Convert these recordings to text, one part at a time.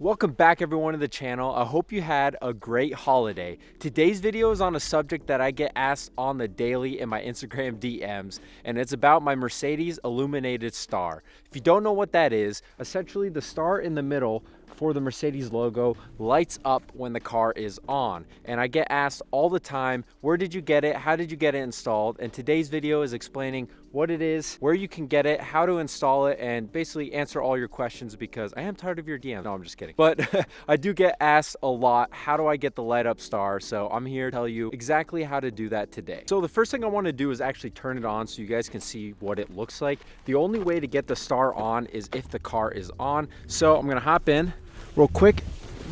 Welcome back everyone to the channel. I hope you had a great holiday. Today's video is on a subject that I get asked on the daily in my Instagram DMs, and it's about my Mercedes illuminated star. If you don't know what that is, essentially the star in the middle for the Mercedes logo lights up when the car is on. And I get asked all the time, where did you get it? How did you get it installed? And today's video is explaining what it is, where you can get it, how to install it, and basically answer all your questions because I am tired of your DMs. No, I'm just kidding. But I do get asked a lot, how do I get the light up star? So I'm here to tell you exactly how to do that today. So the first thing I want to do is actually turn it on so you guys can see what it looks like. The only way to get the star on is if the car is on. So I'm gonna hop in real quick,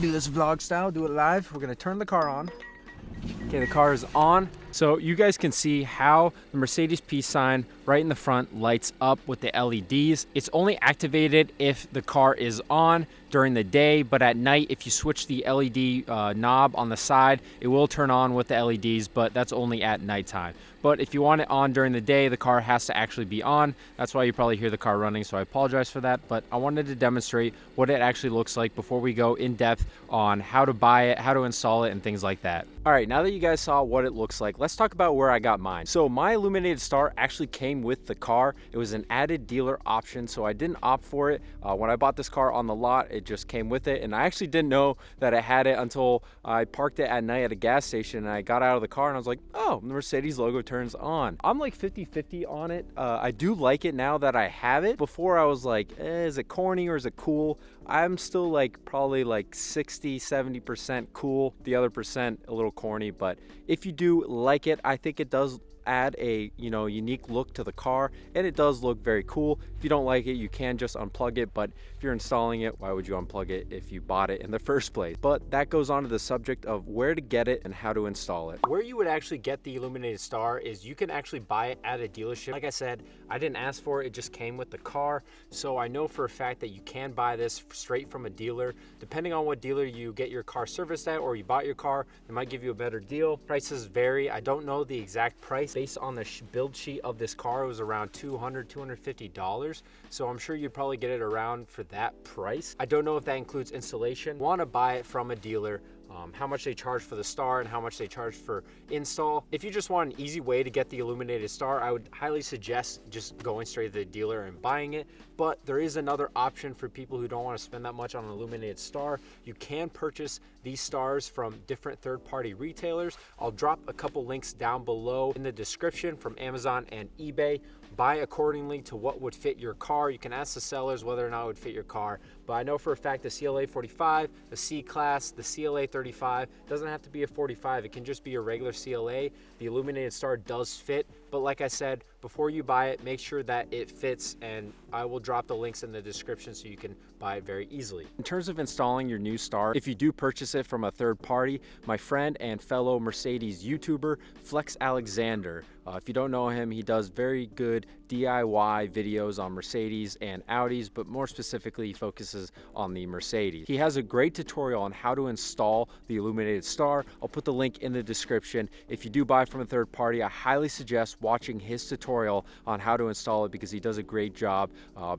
do this vlog style, do it live. We're gonna turn the car on. Okay, the car is on. So you guys can see how the Mercedes peace sign right in the front lights up with the LEDs. It's only activated if the car is on during the day, but at night, if you switch the LED knob on the side, it will turn on with the LEDs, but that's only at nighttime. But if you want it on during the day, the car has to actually be on. That's why you probably hear the car running, so I apologize for that. But I wanted to demonstrate what it actually looks like before we go in depth on how to buy it, how to install it, and things like that. All right, now that you guys saw what it looks like, let's talk about where I got mine. So my illuminated star actually came with the car. It was an added dealer option, so I didn't opt for it. When I bought this car on the lot, it just came with it, and I actually didn't know that it had it until I parked it at night at a gas station, and I got out of the car and I was like, oh, the Mercedes logo turns on. I'm like 50-50 on it. I do like it now that I have it. Before I was like, is it corny or is it cool? I'm still like probably like 60-70% cool, the other percent a little corny. But if you do like it, I think it does add a unique look to the car, and it does look very cool. If you don't like it, you can just unplug it, but if you're installing it, why would you unplug it if you bought it in the first place? But that goes on to the subject of where to get it and how to install it. Where you would actually get the illuminated star is you can actually buy it at a dealership. Like I said, I didn't ask for it, it just came with the car. So I know for a fact that you can buy this straight from a dealer. Depending on what dealer you get your car serviced at or you bought your car, they might give you a better deal. Prices vary. I don't know the exact price. Based on the build sheet of this car, it was around $200-$250. So I'm sure you'd probably get it around for that price. I don't know if that includes installation. Want to buy it from a dealer, how much they charge for the star and how much they charge for install. If you just want an easy way to get the illuminated star, I would highly suggest just going straight to the dealer and buying it. But there is another option for people who don't want to spend that much on an illuminated star. You can purchase these stars from different third-party retailers. I'll drop a couple links down below in the description from Amazon and eBay. Buy accordingly to what would fit your car. You can ask the sellers whether or not it would fit your car. But I know for a fact the CLA 45, the C-Class, the CLA 35, doesn't have to be a 45. It can just be a regular CLA. The illuminated star does fit. But like I said, before you buy it, make sure that it fits, and I will drop the links in the description so you can buy it very easily. In terms of installing your new star, if you do purchase it from a third party, my friend and fellow Mercedes YouTuber, Flexx Alexander, if you don't know him, he does very good DIY videos on Mercedes and Audis, but more specifically, he focuses on the Mercedes. He has a great tutorial on how to install the illuminated star. I'll put the link in the description. If you do buy from a third party, I highly suggest watching his tutorial on how to install it because he does a great job.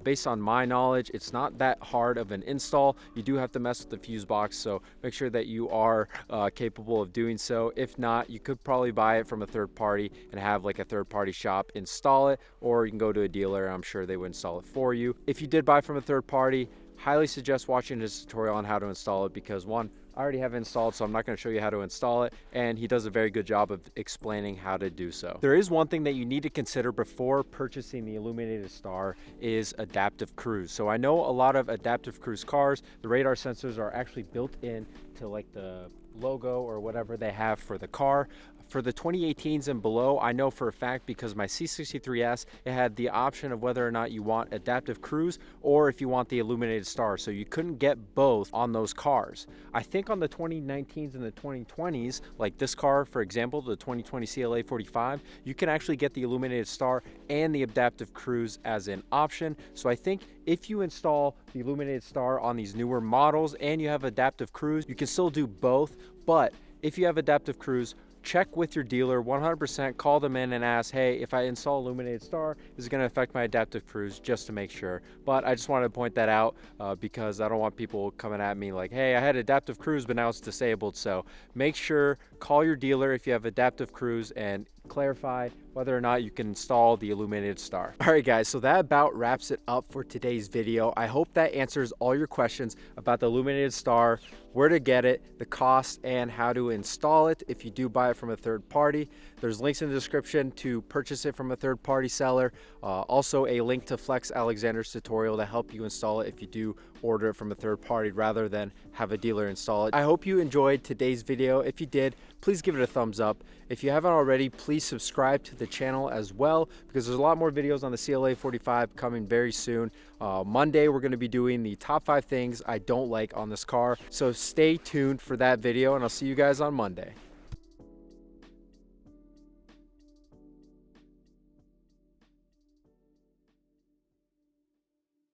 Based on my knowledge, it's not that hard of an install. You do have to mess with the fuse box, so make sure that you are capable of doing so. If not, you could probably buy it from a third party and have like a third party shop install it, or you can go to a dealer and I'm sure they would install it for you. If you did buy from a third party, highly suggest watching his tutorial on how to install it because one, I already have it installed, so I'm not going to show you how to install it, and he does a very good job of explaining how to do so. There is one thing that you need to consider before purchasing the illuminated star is adaptive cruise. So I know a lot of adaptive cruise cars, the radar sensors are actually built in to like the logo or whatever they have for the car. For the 2018s and below, I know for a fact because my C63S, it had the option of whether or not you want adaptive cruise or if you want the illuminated star. So you couldn't get both on those cars. I think on the 2019s and the 2020s, like this car, for example, the 2020 CLA 45, you can actually get the illuminated star and the adaptive cruise as an option. So I think if you install the illuminated star on these newer models and you have adaptive cruise, you can still do both. But if you have adaptive cruise, check with your dealer 100%, call them in and ask, hey, if I install illuminated star, is it going to affect my adaptive cruise, just to make sure. But I just wanted to point that out because I don't want people coming at me like, hey, I had adaptive cruise, but now it's disabled. So make sure, call your dealer if you have adaptive cruise and clarify whether or not you can install the illuminated star. All right guys, so that about wraps it up for today's video. I hope that answers all your questions about the illuminated star, where to get it, the cost, and how to install it if you do buy it from a third party. There's links in the description to purchase it from a third party seller. Also a link to Flexx Alexander's tutorial to help you install it if you do order it from a third party rather than have a dealer install it. I hope you enjoyed today's video. If you did, please give it a thumbs up. If you haven't already, please subscribe to the channel as well, because there's a lot more videos on the CLA 45 coming very soon. Monday, we're going to be doing the top 5 things I don't like on this car. So stay tuned for that video, and I'll see you guys on Monday.